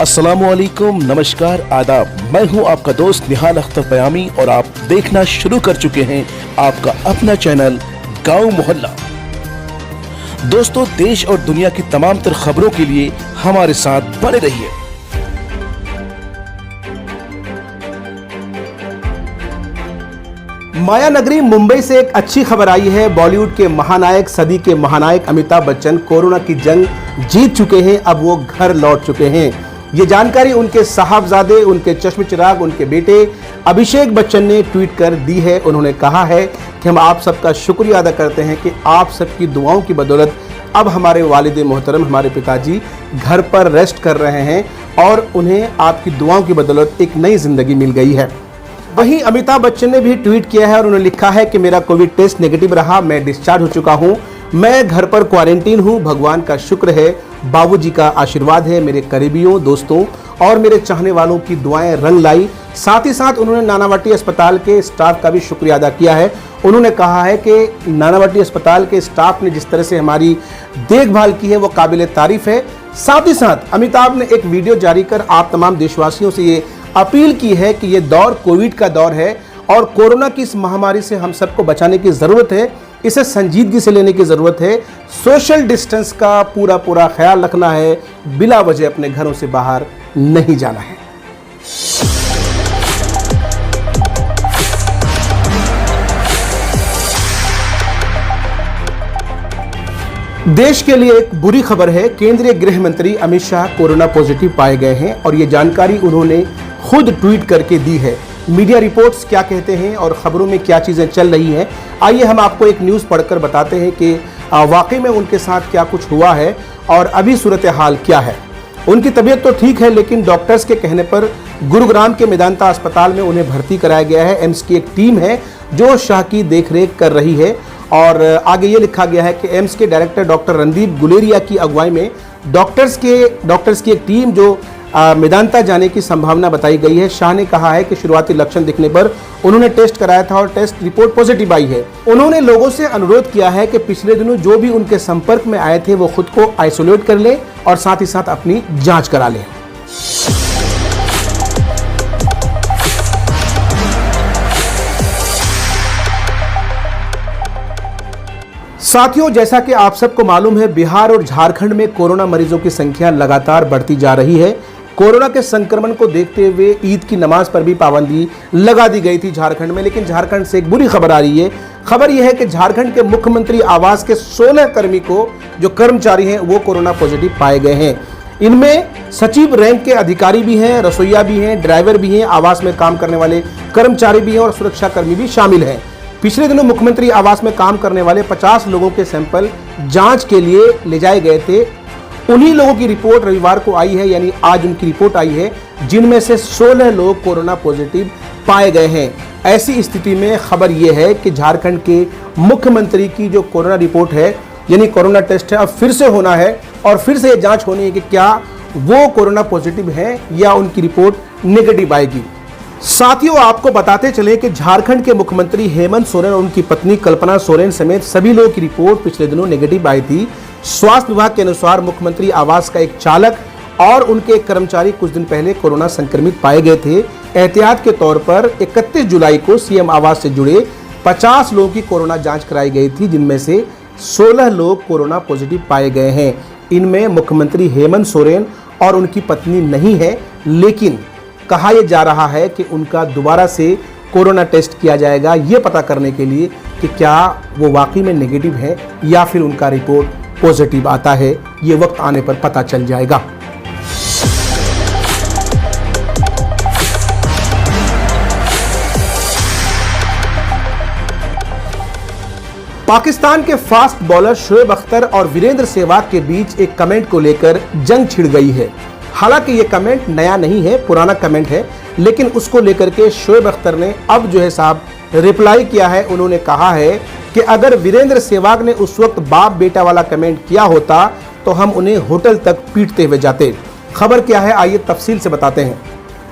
अस्सलामुअलैकुम, नमस्कार, आदाब। मैं हूं आपका दोस्त निहाल अख्तर पयामी और आप देखना शुरू कर चुके हैं आपका अपना चैनल गांव मोहल्ला। दोस्तों, देश और दुनिया की तमाम तर खबरों के लिए हमारे साथ बने रहिए। माया नगरी मुंबई से एक अच्छी खबर आई है। बॉलीवुड के महानायक, सदी के महानायक अमिताभ बच्चन कोरोना की जंग जीत चुके हैं। अब वो घर लौट चुके हैं। ये जानकारी उनके साहबजादे, उनके चश्म चिराग, उनके बेटे अभिषेक बच्चन ने ट्वीट कर दी है। उन्होंने कहा है कि हम आप सबका शुक्रिया अदा करते हैं कि आप सबकी दुआओं की बदौलत अब हमारे वालिद मोहतरम, हमारे पिताजी घर पर रेस्ट कर रहे हैं और उन्हें आपकी दुआओं की बदौलत एक नई जिंदगी मिल गई है। वहीं अमिताभ बच्चन ने भी ट्वीट किया है और उन्होंने लिखा है कि मेरा कोविड टेस्ट नेगेटिव रहा, मैं डिस्चार्ज हो चुका हूं, मैं घर पर क्वारंटीन हूं। भगवान का शुक्र है, बाबूजी का आशीर्वाद है, मेरे करीबियों, दोस्तों और मेरे चाहने वालों की दुआएं रंग लाई। साथ ही साथ उन्होंने नानावटी अस्पताल के स्टाफ का भी शुक्रिया अदा किया है। उन्होंने कहा है कि नानावटी अस्पताल के स्टाफ ने जिस तरह से हमारी देखभाल की है वो काबिल तारीफ है। साथ ही साथ अमिताभ ने एक वीडियो जारी कर आप तमाम देशवासियों से ये अपील की है कि ये दौर कोविड का दौर है और कोरोना की इस महामारी से हम सबको बचाने की ज़रूरत है, इसे संजीदगी से लेने की ज़रूरत है। सोशल डिस्टेंस का पूरा ख्याल रखना है, बिला वजह अपने घरों से बाहर नहीं जाना है। देश के लिए एक बुरी खबर है। केंद्रीय गृह मंत्री अमित शाह कोरोना पॉजिटिव पाए गए हैं और ये जानकारी उन्होंने खुद ट्वीट करके दी है। मीडिया रिपोर्ट्स क्या कहते हैं और खबरों में क्या चीज़ें चल रही हैं, आइए हम आपको एक न्यूज़ पढ़कर बताते हैं कि वाकई में उनके साथ क्या कुछ हुआ है और अभी सूरत हाल क्या है। उनकी तबीयत तो ठीक है, लेकिन डॉक्टर्स के कहने पर गुरुग्राम के मेदांता अस्पताल में उन्हें भर्ती कराया गया है। एम्स की एक टीम है जो शाह की देखरेख कर रही है और आगे ये लिखा गया है कि एम्स के डायरेक्टर डॉक्टर रणदीप गुलेरिया की अगुवाई में डॉक्टर्स की एक टीम जो मेदांता जाने की संभावना बताई गई है। शाह ने कहा है कि शुरुआती लक्षण दिखने पर उन्होंने टेस्ट कराया था और टेस्ट रिपोर्ट पॉजिटिव आई है। उन्होंने लोगों से अनुरोध किया है कि पिछले दिनों जो भी उनके संपर्क में आए थे वो खुद को आइसोलेट कर लें और साथ ही साथ अपनी जांच करा लें। साथियों, जैसा कि आप सबको मालूम है, बिहार और झारखंड में कोरोना मरीजों की संख्या लगातार बढ़ती जा रही है। कोरोना के संक्रमण को देखते हुए ईद की नमाज पर भी पाबंदी लगा दी गई थी झारखंड में, लेकिन झारखंड से एक बुरी खबर आ रही है। खबर यह है कि झारखंड के मुख्यमंत्री आवास के 16 कर्मी को जो कर्मचारी हैं वो कोरोना पॉजिटिव पाए गए हैं। इनमें सचिव रैंक के अधिकारी भी हैं, रसोईया भी हैं, ड्राइवर भी हैं, आवास में काम करने वाले कर्मचारी भी हैं और सुरक्षा कर्मी भी शामिल हैं। पिछले दिनों मुख्यमंत्री आवास में काम करने वाले 50 लोगों के सैंपल जांच के लिए ले जाए गए थे। उन्हीं लोगों की रिपोर्ट रविवार को आई है, यानी आज उनकी रिपोर्ट आई है, जिनमें से 16 लोग कोरोना पॉजिटिव पाए गए हैं। ऐसी स्थिति में खबर यह है कि झारखंड के मुख्यमंत्री की जो कोरोना रिपोर्ट है, यानी कोरोना टेस्ट है, अब फिर से होना है और फिर से ये जांच होनी है कि क्या वो कोरोना पॉजिटिव है या उनकी रिपोर्ट नेगेटिव आएगी। साथियों, आपको बताते चले कि झारखंड के मुख्यमंत्री हेमंत सोरेन और उनकी पत्नी कल्पना सोरेन समेत सभी लोगों की रिपोर्ट पिछले दिनों नेगेटिव आई थी। स्वास्थ्य विभाग के अनुसार मुख्यमंत्री आवास का एक चालक और उनके एक कर्मचारी कुछ दिन पहले कोरोना संक्रमित पाए गए थे। एहतियात के तौर पर 31 जुलाई को सीएम आवास से जुड़े 50 लोगों की कोरोना जांच कराई गई थी, जिनमें से 16 लोग कोरोना पॉजिटिव पाए गए हैं। इनमें मुख्यमंत्री हेमंत सोरेन और उनकी पत्नी नहीं है, लेकिन कहा यह जा रहा है कि उनका दोबारा से कोरोना टेस्ट किया जाएगा, ये पता करने के लिए कि क्या वो वाकई में नेगेटिव है या फिर उनका रिपोर्ट पॉजिटिव आता है। ये वक्त आने पर पता चल जाएगा। पाकिस्तान के फास्ट बॉलर शोएब अख्तर और वीरेंद्र सहवाग के बीच एक कमेंट को लेकर जंग छिड़ गई है। हालांकि ये कमेंट नया नहीं है, पुराना कमेंट है, लेकिन उसको लेकर के शोएब अख्तर ने अब जो है साहब रिप्लाई किया है। उन्होंने कहा है कि अगर वीरेंद्र सहवाग ने उस वक्त बाप बेटा वाला कमेंट किया होता तो हम उन्हें होटल तक पीटते हुए जाते। खबर क्या है, आइए तफसील से बताते हैं।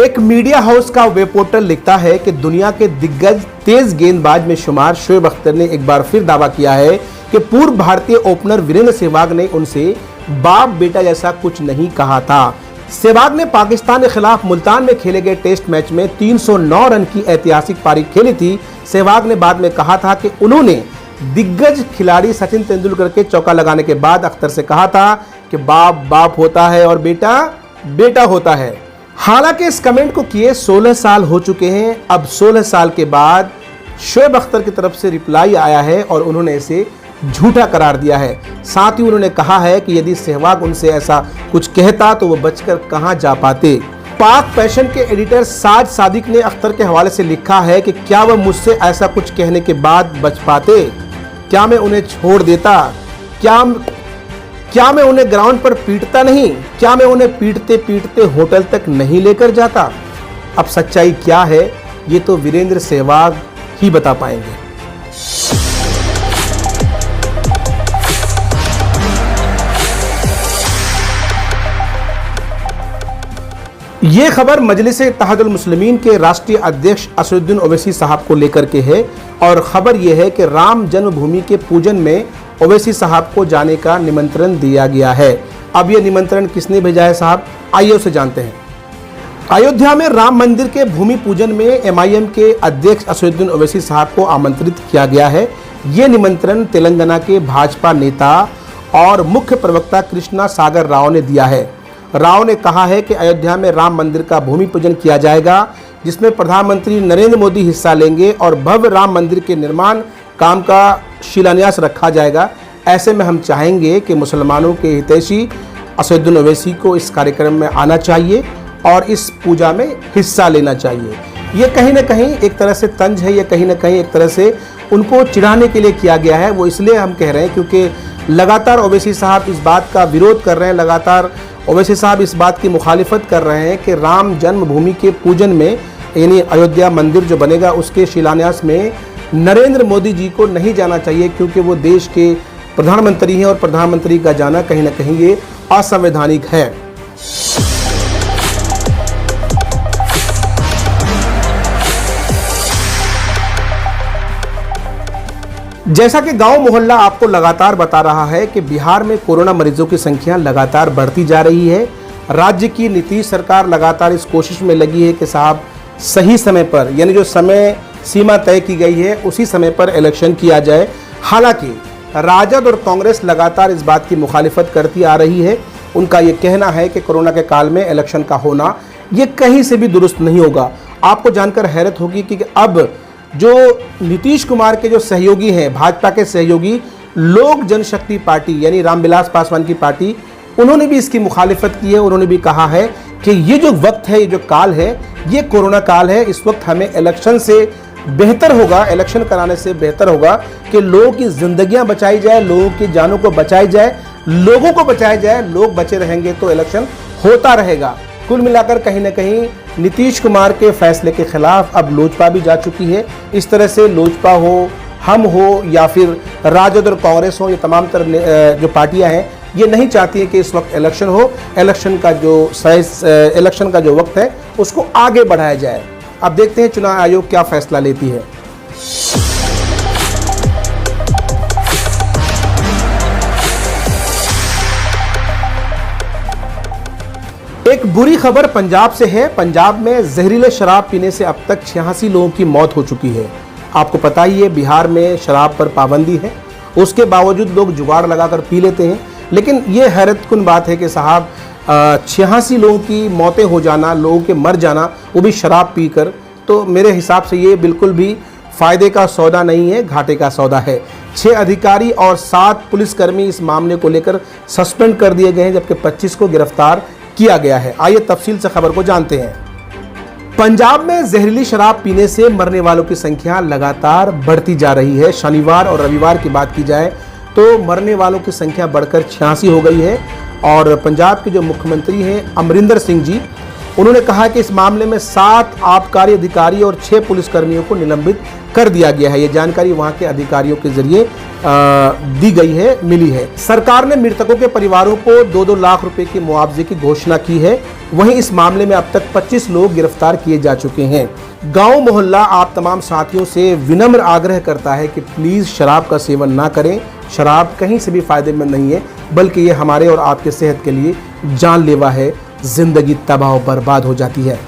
एक मीडिया हाउस का वेब पोर्टल लिखता है कि दुनिया के दिग्गज तेज गेंदबाज में शुमार शोएब अख्तर ने एक बार फिर दावा किया है कि पूर्व भारतीय ओपनर वीरेंद्र सहवाग ने उनसे बाप बेटा जैसा कुछ नहीं कहा था। सहवाग ने पाकिस्तान के खिलाफ मुल्तान में खेले गए टेस्ट मैच में 309 रन की ऐतिहासिक पारी खेली थी। सहवाग ने बाद में कहा था कि उन्होंने दिग्गज खिलाड़ी सचिन तेंदुलकर के चौका लगाने के बाद अख्तर से कहा था कि बाप बाप होता है और बेटा बेटा होता है। हालांकि इस कमेंट को किए 16 साल हो चुके हैं। अब 16 साल के बाद शोएब अख्तर की तरफ से रिप्लाई आया है और उन्होंने इसे झूठा करार दिया है। साथ ही उन्होंने कहा है कि यदि सहवाग उनसे ऐसा कुछ कहता तो वो बचकर कहां जा पाते। पाक पैशन के एडिटर साज सादिक ने अख्तर के हवाले से लिखा है कि क्या वह मुझसे ऐसा कुछ कहने के बाद बच पाते? क्या मैं उन्हें छोड़ देता? क्या मैं उन्हें ग्राउंड पर पीटता नहीं? क्या मैं उन्हें पीटते पीटते होटल तक नहीं लेकर जाता? अब सच्चाई क्या है ये तो वीरेंद्र सहवाग ही बता पाएंगे। ये खबर मजलिस इत्तेहादुल मुस्लिमीन के राष्ट्रीय अध्यक्ष असदुद्दीन ओवैसी साहब को लेकर के है और खबर यह है कि राम जन्मभूमि के पूजन में ओवैसी साहब को जाने का निमंत्रण दिया गया है। अब यह निमंत्रण किसने भेजा है साहब, आइए उसे जानते हैं। अयोध्या में राम मंदिर के भूमि पूजन में MIM के अध्यक्ष असदुद्दीन ओवैसी साहब को आमंत्रित किया गया है। ये निमंत्रण तेलंगाना के भाजपा नेता और मुख्य प्रवक्ता कृष्णा सागर राव ने दिया है। राव ने कहा है कि अयोध्या में राम मंदिर का भूमि पूजन किया जाएगा, जिसमें प्रधानमंत्री नरेंद्र मोदी हिस्सा लेंगे और भव्य राम मंदिर के निर्माण काम का शिलान्यास रखा जाएगा। ऐसे में हम चाहेंगे कि मुसलमानों के हितैषी असदुद्दीन ओवैसी को इस कार्यक्रम में आना चाहिए और इस पूजा में हिस्सा लेना चाहिए। ये कहीं ना कहीं एक तरह से तंज है, ये कहीं ना कहीं एक तरह से उनको चिढ़ाने के लिए किया गया है। वो इसलिए हम कह रहे हैं क्योंकि लगातार ओवैसी साहब इस बात का विरोध कर रहे हैं, लगातार ओवैसी साहब इस बात की मुखालिफत कर रहे हैं कि राम जन्मभूमि के पूजन में यानी अयोध्या मंदिर जो बनेगा उसके शिलान्यास में नरेंद्र मोदी जी को नहीं जाना चाहिए, क्योंकि वो देश के प्रधानमंत्री हैं और प्रधानमंत्री का जाना कहीं ना कहीं ये असंवैधानिक है। जैसा कि गांव मोहल्ला आपको लगातार बता रहा है कि बिहार में कोरोना मरीजों की संख्या लगातार बढ़ती जा रही है। राज्य की नीतीश सरकार लगातार इस कोशिश में लगी है कि साहब सही समय पर यानी जो समय सीमा तय की गई है उसी समय पर इलेक्शन किया जाए। हालांकि राजद और कांग्रेस लगातार इस बात की मुखालिफत करती आ रही है। उनका ये कहना है कि कोरोना के काल में इलेक्शन का होना ये कहीं से भी दुरुस्त नहीं होगा। आपको जानकर हैरत होगी कि अब जो नीतीश कुमार के जो सहयोगी हैं, भाजपा के सहयोगी लोक जनशक्ति पार्टी यानी रामविलास पासवान की पार्टी, उन्होंने भी इसकी मुखालिफत की है। उन्होंने भी कहा है कि ये जो वक्त है, ये जो काल है, ये कोरोना काल है। इस वक्त हमें इलेक्शन से बेहतर होगा, इलेक्शन कराने से बेहतर होगा कि लोगों की जिंदगियां बचाई जाए, लोगों की जानों को बचाई जाए, लोगों को बचाया जाए। लोग बचे रहेंगे तो इलेक्शन होता रहेगा। कुल मिलाकर कहीं ना कहीं नीतीश कुमार के फैसले के खिलाफ अब लोजपा भी जा चुकी है। इस तरह से लोजपा हो, हम हो या फिर राजद और कांग्रेस हो, ये तमाम तरह जो पार्टियां हैं ये नहीं चाहती है कि इस वक्त इलेक्शन हो। इलेक्शन का जो वक्त है उसको आगे बढ़ाया जाए। अब देखते हैं चुनाव आयोग क्या फैसला लेती है। एक बुरी खबर पंजाब से है। पंजाब में जहरीले शराब पीने से अब तक 86 लोगों की मौत हो चुकी है। आपको पता ही है बिहार में शराब पर पाबंदी है, उसके बावजूद लोग जुगाड़ लगाकर पी लेते हैं। लेकिन ये हैरतकुन बात है कि साहब 86 लोगों की मौतें हो जाना, लोगों के मर जाना, वो भी शराब पीकर, तो मेरे हिसाब से ये बिल्कुल भी फ़ायदे का सौदा नहीं है, घाटे का सौदा है। 6 अधिकारी और 7 पुलिसकर्मी इस मामले को लेकर सस्पेंड कर दिए गए हैं, जबकि 25 को गिरफ्तार किया गया है। आइए तफसील से खबर को जानते हैं। पंजाब में जहरीली शराब पीने से मरने वालों की संख्या लगातार बढ़ती जा रही है। शनिवार और रविवार की बात की जाए तो मरने वालों की संख्या बढ़कर 86 हो गई है। और पंजाब के जो मुख्यमंत्री हैं अमरिंदर सिंह जी, उन्होंने कहा कि इस मामले में 7 आबकारी अधिकारी और 6 पुलिसकर्मियों को निलंबित कर दिया गया है। ये जानकारी वहां के अधिकारियों के जरिए दी गई है, मिली है। सरकार ने मृतकों के परिवारों को 2-2 लाख रुपए की मुआवजे की घोषणा की है। वहीं इस मामले में अब तक 25 लोग गिरफ्तार किए जा चुके हैं। गांव मोहल्ला आप तमाम साथियों से विनम्र आग्रह करता है कि प्लीज शराब का सेवन ना करें। शराब कहीं से भी फायदेमंद नहीं है, बल्कि ये हमारे और आपके सेहत के लिए जानलेवा है। जिंदगी तबाह बर्बाद हो जाती है।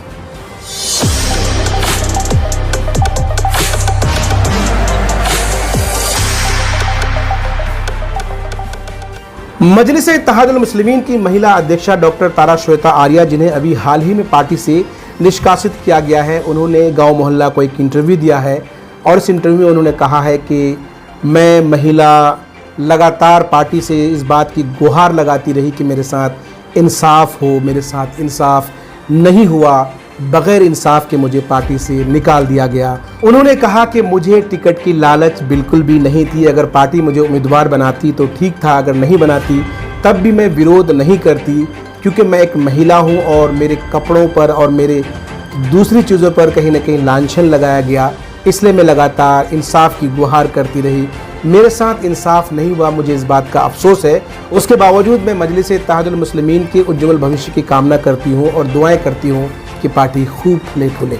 मजलिस इत्तेहादुल मुस्लिमीन की महिला अध्यक्षा डॉक्टर तारा श्वेता आर्या, जिन्हें अभी हाल ही में पार्टी से निष्कासित किया गया है, उन्होंने गांव मोहल्ला को एक इंटरव्यू दिया है और इस इंटरव्यू में उन्होंने कहा है कि मैं महिला लगातार पार्टी से इस बात की गुहार लगाती रही कि मेरे साथ इंसाफ हो, मेरे साथ इंसाफ नहीं हुआ, बग़ैर इंसाफ के मुझे पार्टी से निकाल दिया गया। उन्होंने कहा कि मुझे टिकट की लालच बिल्कुल भी नहीं थी, अगर पार्टी मुझे उम्मीदवार बनाती तो ठीक था, अगर नहीं बनाती तब भी मैं विरोध नहीं करती, क्योंकि मैं एक महिला हूं और मेरे कपड़ों पर और मेरे दूसरी चीज़ों पर कहीं ना कहीं लांछन लगाया गया, इसलिए मैं लगातार इंसाफ की गुहार करती रही। मेरे साथ इंसाफ नहीं हुआ, मुझे इस बात का अफसोस है। उसके बावजूद मैं मजलिस इत्तेहादुल मुस्लिमीन के उज्ज्वल भविष्य की कामना करती हूँ और दुआएं करती हूँ कि पार्टी खूब फूले फूले।